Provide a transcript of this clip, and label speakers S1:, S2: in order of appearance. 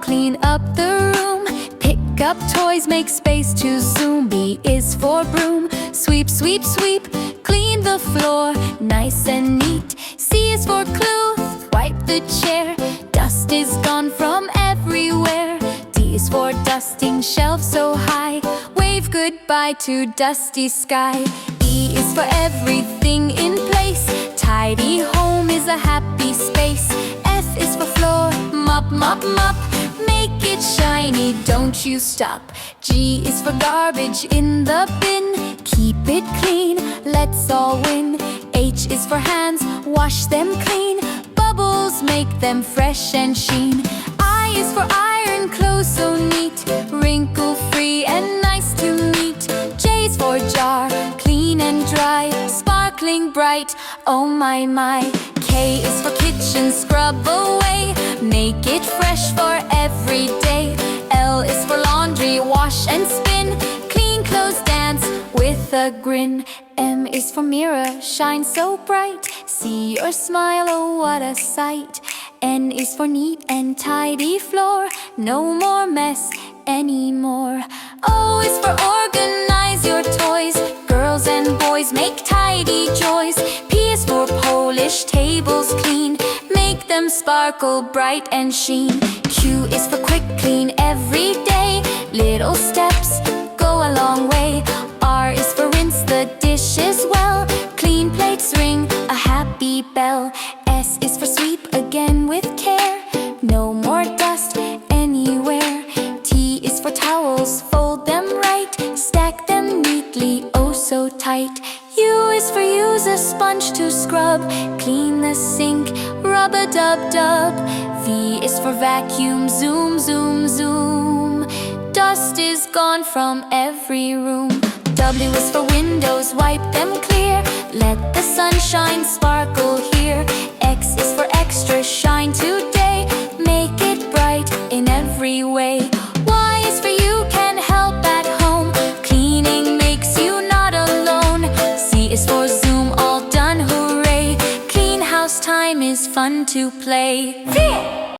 S1: clean up the room. Pick up toys, make space to zoom. B is for broom. Sweep, sweep, sweep, clean the floor, nice and neat. C is for clue, wipe the chair. Dust is gone from everywhere. D is for dusting shelves so high. Wave goodbye to dusty sky. E is for everything in place. Tidy home is a happy space. F is for floor, mop, mop, mop. Make it shiny, don't you stop. G is for garbage in the bin. Keep it clean, let's all win. H is for hands, wash them clean. Bubbles make them fresh and sheen. I is for iron, clothes so neat. Wrinkle-free and nice to meet. J is for jar, clean and dry. Sparkling bright, oh my my. K is for kitchen, scrub away. Make it fresh for every day. L is for laundry, wash and spin. Clean clothes dance with a grin. M is for mirror, shine so bright. See your smile, oh what a sight. N is for neat and tidy floor. No more mess anymore. O is for organize your toys. Girls and boys make tidy joys. P is for polish tables clean. Make them sparkle bright and sheen. Q is for quick clean every day. Little steps go a long way. R is for rinse the dishes well. Clean plates ring a happy bell. S is for sweep again with care. No more dust anywhere. T is for towels, fold them right. Stack them neatly, oh so tight. U is for use a sponge to scrub. Clean the sink, rub-a-dub-dub. V is for vacuum, zoom, zoom, zoom. Dust is gone from every room. W is for windows, wipe them clear. Let the sunshine sparkle here. X is for extra shine today. Make it bright in every way. Y is for you can help at home. Cleaning makes you not alone. Z is for zoom, all done, hooray. Clean house time is fun to play.